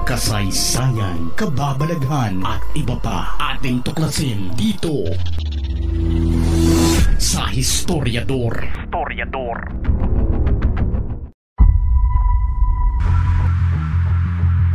kasaysayan, kababalaghan at iba pa ating tuklasin dito sa Historiador.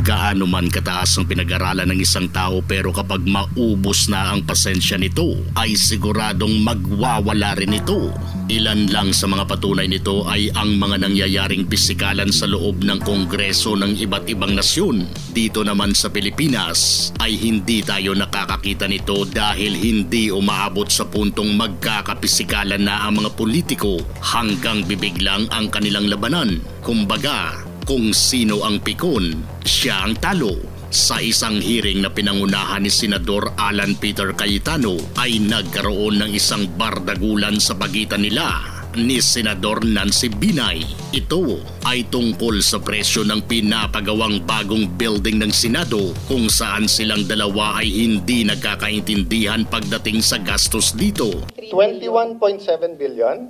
Gaano man kataas ang pinag-aralan ng isang tao, pero kapag maubos na ang pasensya nito, ay siguradong magwawala rin ito. Ilan lang sa mga patunay nito ay ang mga nangyayaring pisikalan sa loob ng Kongreso ng iba't ibang nasyon. Dito naman sa Pilipinas ay hindi tayo nakakakita nito dahil hindi umaabot sa puntong magkakapisikalan na ang mga politiko, hanggang bibig lang ang kanilang labanan. Kumbaga, kung sino ang pikon, siya ang talo. Sa isang hearing na pinangunahan ni Senador Alan Peter Cayetano ay nagkaroon ng isang bardagulan sa pagitan nila ni Senador Nancy Binay. Ito ay tungkol sa presyo ng pinapagawang bagong building ng Senado, kung saan silang dalawa ay hindi nagkakaintindihan pagdating sa gastos dito. 21.7 billion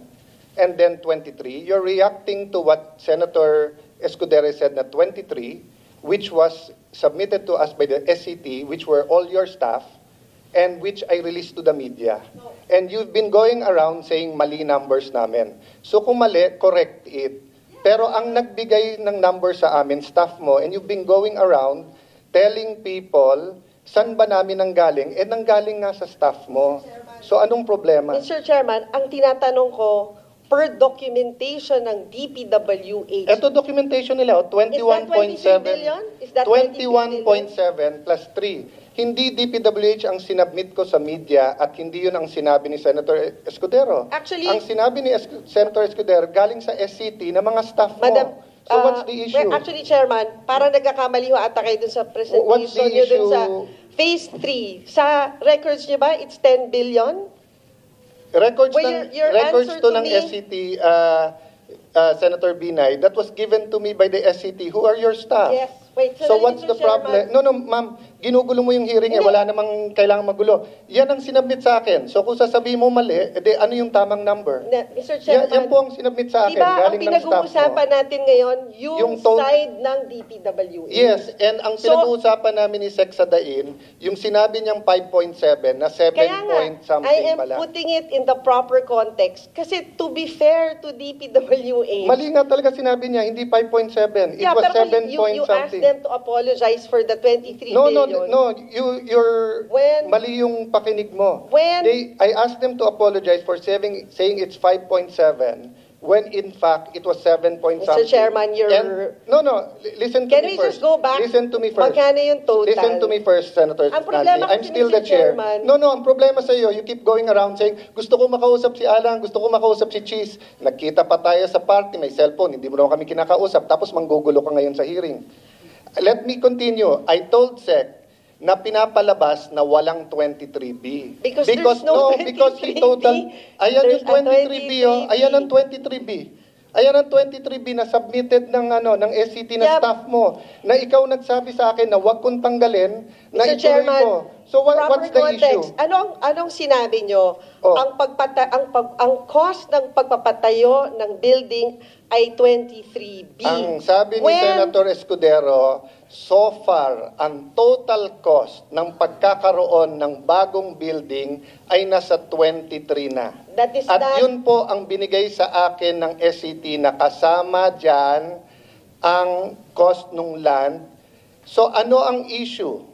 and then 23. You're reacting to what Senator Escudero said na 23, which was submitted to us by the SCT, which were all your staff, and which I released to the media. And you've been going around saying mali numbers namin. So kung mali, correct it. Pero ang nagbigay ng number sa amin, staff mo, and you've been going around telling people, saan ba namin nanggaling? Nanggaling nga sa staff mo. So anong problema? Mr. Chairman, ang tinatanong ko, per documentation ng DPWH. Ito documentation nila, 21.7 plus 3. Hindi DPWH ang sinabmit ko sa media at hindi yun ang sinabi ni Senator Escudero. Actually, ang sinabi ni Senator Escudero galing sa SCT na mga staff mo. Madam, so what's the issue? Actually, Chairman, parang nagkakamali ho ata kayo dun sa presentation nyo dun sa Phase 3. Sa records nyo ba, it's 10 billion? Records to ng me, SCT, Senator Binay, that was given to me by the SCT. Who are your staff? Yes. Wait, so what's the problem? No, ma'am, ginugulo mo yung hearing wala namang kailangan magulo. Yan ang sinabmit sa akin. So kung sasabihin mo mali, ano yung tamang number? Mr. Chairman, yan po ang sinabmit sa akin, diba, galing ng staff mo. ang pinag-uusapan natin ngayon, yung side ng DPWH. Yes, and ang pinag-uusapan namin ni Sec Sadain, yung sinabi niyang 5.7 na 7 point something I am pala. putting it in the proper context. Kasi to be fair to DPWH, mali nga talaga sinabi niya, hindi 5.7. It was 7 point you something. asked them to apologize for the 23 billion. No, you're mali yung pakinig mo. I asked them to apologize for saying it's 5.7 when in fact it was 7 point something. Mr. Chairman, listen to can me we first. Just go back? Listen to me first. Magkano yung total? Listen to me first, Senator Nancy. I'm still the chair. No, ang problema sa iyo, you keep going around saying, gusto ko makausap si Alan, gusto ko makausap si Cheese. Nagkita pa tayo sa party, may cellphone, hindi mo naman kami kinakausap, tapos manggugulo ka ngayon sa hearing. Let me continue. I told Sec na pinapalabas na walang 23B. Because he total, ayan yung 23B, ayan ang 23B. Ayan ang 23B na submitted ng SCT na staff mo, na ikaw nagsabi sa akin na wag kong tanggalin, na ituloy ko. So what's the issue? Anong sinabi nyo? Ang cost ng pagpapatayo ng building ay 23B. Ang sabi ni Senator Escudero, so far, ang total cost ng pagkakaroon ng bagong building ay nasa 23 na. Yun po ang binigay sa akin ng SCT na kasama dyan ang cost ng land. So ano ang issue?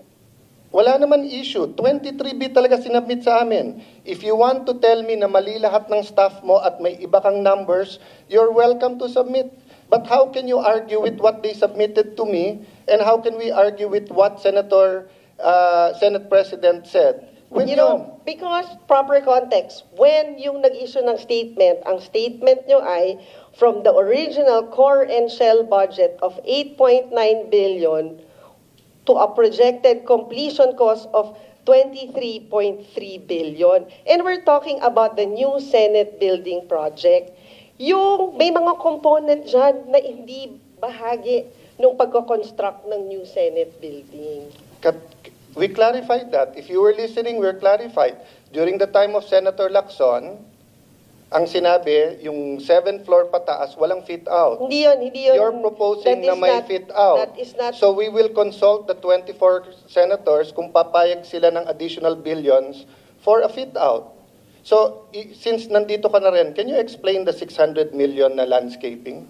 Wala naman issue. 23B talaga sinabmit sa amin. If you want to tell me na mali lahat ng staff mo at may iba kang numbers, you're welcome to submit. But how can you argue with what they submitted to me, and how can we argue with what Senate President said? Because proper context, when yung nag-issue ng statement, ang statement nyo ay from the original core and shell budget of 8.9 billion to a projected completion cost of 23.3 billion. And we're talking about the new Senate building project. Yung may mga component dyan na hindi bahagi ng pagko-construct ng new Senate building. We clarified that. If you were listening, we're clarified. During the time of Senator Lacson, Ang sinabi, yung 7th floor pataas, walang fit out. Hindi yun. You're proposing na may fit out. That is not. So we will consult the 24 senators kung papayag sila ng additional billions for a fit out. So since nandito ka na rin, can you explain the 600 million na landscaping?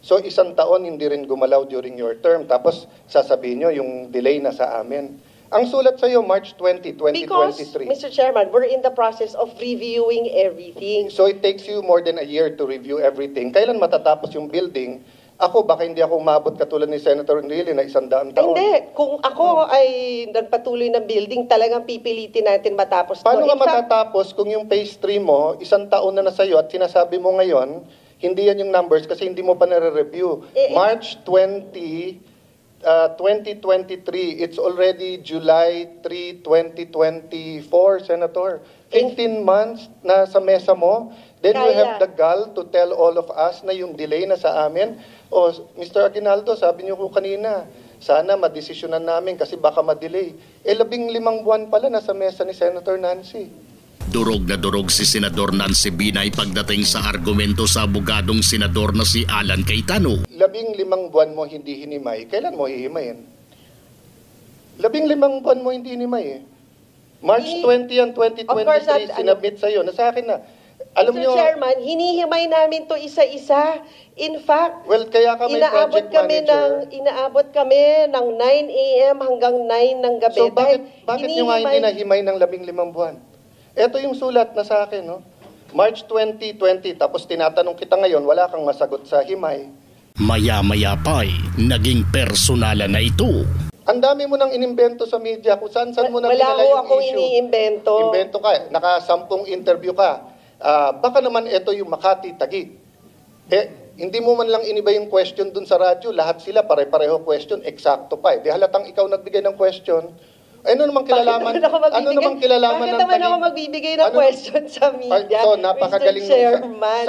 So isang taon hindi rin gumalaw during your term. Tapos sasabihin nyo yung delay na sa amin. Ang sulat sa iyo, March 20, 2023. Because, Mr. Chairman, we're in the process of reviewing everything. So it takes you more than a year to review everything. Kailan matatapos yung building? Ako, baka hindi ako umabot katulad ni Senator Enrile na 100 taon. Hindi. Kung ako ay nagpatuloy ng building, talagang pipilitin natin matapos. Paano nga matatapos kung yung phase 3 mo, 1 taon na sa'yo at sinasabi mo ngayon, hindi yan yung numbers kasi hindi mo pa nare-review. March 20, 2023, it's already July 3, 2024, Senator. 15 months na sa mesa mo, then you have the gall to tell all of us na yung delay na sa amin. O, Mr. Aguinaldo, sabi niyo ko kanina, sana madesisyonan namin kasi baka madelay. 15 buwan pala na sa mesa ni Senator Nancy. Durog na durog si Senador Nancy Binay pagdating sa argumento sa abogadong senador na si Alan Cayetano. 15 buwan mo hindi hinimay, kailan mo hihimayin? 15 buwan mo hindi hinimay eh. March 20 and 2023, sinabit sa'yo. Nasa akin na. Alam Mr. Chairman, hinihimay namin to isa-isa. In fact, well, kaya ka may project manager. Inaabot kami ng 9 a.m. hanggang 9 ng gabi. So bakit nyo nga hindi nahimay ng 15 buwan? Ito yung sulat na sa akin, no? March 2020, tapos tinatanong kita ngayon, wala kang masagot sa himay. Maya-maya pa'y naging personalan na ito. Ang dami mo nang inimbento sa media, kung saan mo nang pinala yung issue. Wala ko akong iniimbento. Invento ka, naka-10 interview ka. Baka naman ito yung Makati, Taguig. Hindi mo man lang iniba yung question dun sa radyo, lahat sila pare-pareho question, eksakto pa. Di halatang ikaw nagbigay ng question. Ano namang kilalaman? Ano namang kilalaman ng Taguig? Bakit naman ako magbibigay ng question sa media? So, napakagaling Mr. Chairman.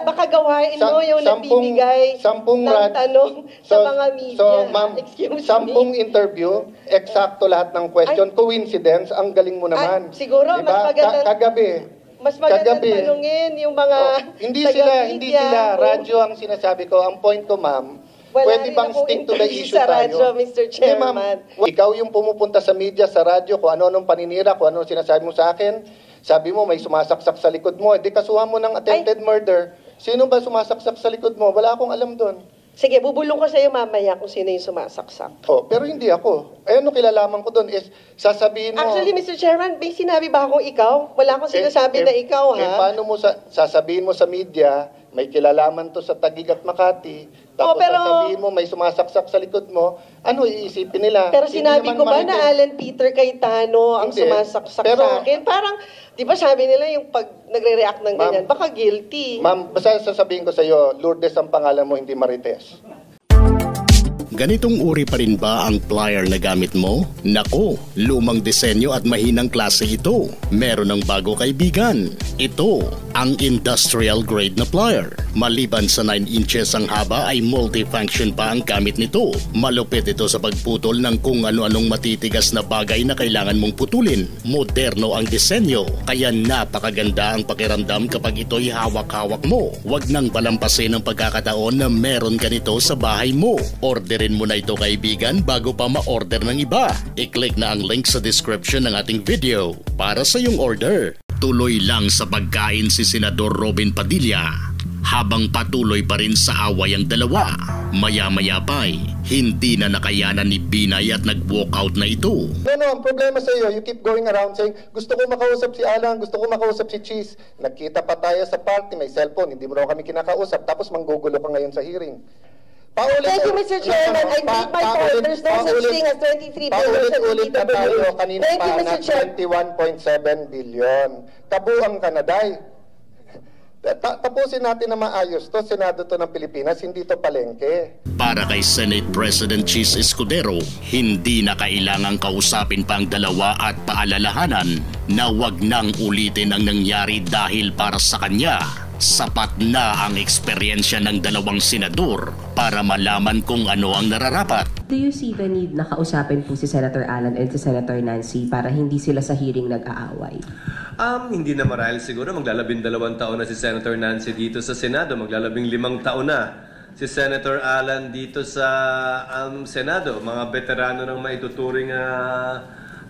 Baka gawain mo yung nagbibigay ng tanong sa mga media. So, ma'am, 10 interview, eksakto lahat ng question. Coincidence, ang galing mo naman. Siguro, mas maganda. Kagabi. Mas maganda tanungin yung mga hindi sila. Radyo ang sinasabi ko. Ang point ko, ma'am, pwede bang stick to the issue sa radyo, tayo? Mr. Chairman. Ikaw yung pumupunta sa media, sa radyo, kung ano-anong paninira, kung ano sinasabi mo sa akin. Sabi mo, may sumasaksak sa likod mo. Di kasuhan mo ng attempted murder. Sino ba sumasaksak sa likod mo? Wala akong alam doon. Sige, bubulong ko sa iyo mamaya kung sino yung sumasaksak. Pero hindi ako. Ano kilalaman ko doon is, sasabihin mo... Actually, Mr. Chairman, may sinabi ba akong ikaw? Wala akong sinasabi na ikaw, ha? Paano mo sasabihin mo sa media, may kilalaman to sa Taguig at Makati, tapos sasabihin mo may sumasaksak sa likod mo, ano iisipin nila? Pero sinabi ko ba na Alan Peter Cayetano ang sumasaksak sa akin? Parang, di ba sabi nila yung pag nagre-react ng ganyan, baka guilty. Ma'am, basta sasabihin ko sa iyo, Lourdes ang pangalan mo, hindi Marites. Ganitong uri pa rin ba ang plier na gamit mo? Nako, lumang disenyo at mahinang klase ito. Meron ng bago kaibigan. Ito, ang industrial grade na plier. Maliban sa 9 inches ang haba ay multifunction pa ang gamit nito. Malupit ito sa pagputol ng kung ano-anong matitigas na bagay na kailangan mong putulin. Moderno ang disenyo, kaya napakaganda ang pakiramdam kapag ito'y hawak-hawak mo. Huwag nang palampasin ang pagkakataon na meron ka nito sa bahay mo. Orderin mo na ito kaibigan bago pa ma-order ng iba. I-click na ang link sa description ng ating video para sa iyong order. Tuloy lang sa pagkain si Senador Robin Padilla habang patuloy pa rin sa away ang dalawa. Maya-maya pa'y hindi na nakayanan ni Binay at nag-walkout na ito. No, ang problema sa iyo, you keep going around saying, gusto ko makausap si Alan, gusto ko makausap si Cheese. Nagkita pa tayo sa party, may cellphone, hindi mo raw kami kinakausap, tapos manggugulo ka ngayon sa hearing. Thank you, Mr. Chairman. I made my point. There's no such thing as 23 billion. Paulit-ulit na tayo kanina Thank pa you, na Mr. Chair. 21.7 billion. Kabuang ka na, Day. Tapusin natin na maayos to. Senado to ng Pilipinas, hindi to palengke. Para kay Senate President Cheese Escudero, hindi na kailangang kausapin pa ang dalawa at paalalahanan na wag nang ulitin ang nangyari dahil para sa kanya. Sapat na ang eksperyensya ng dalawang senador para malaman kung ano ang nararapat. Do you see the need na kausapin po si Senator Alan and si Senator Nancy para hindi sila sa hearing nag-aaway? Hindi na marahil siguro. Maglalabing-2 taon na si Senator Nancy dito sa Senado. Maglalabing-5 taon na si Senator Alan dito sa Senado. Mga veterano ng maituturing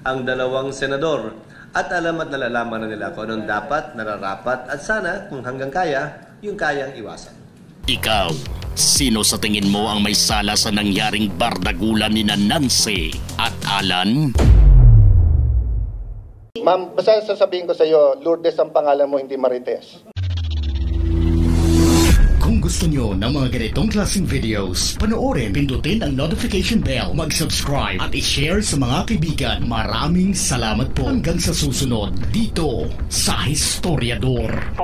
ang dalawang senador. At alam at nalalaman na nila kung anong dapat, nararapat, at sana, kung hanggang kaya, yung kayang iwasan. Ikaw, sino sa tingin mo ang may sala sa nangyaring bardagulan ni Nancy at Alan? Ma'am, basta sasabihin ko sa iyo, Lourdes ang pangalan mo, hindi Marites. Kung gusto nyo ng mga ganitong klaseng videos, panoorin, pindutin ang notification bell, mag-subscribe at i-share sa mga kaibigan. Maraming salamat po hanggang sa susunod dito sa Historiador.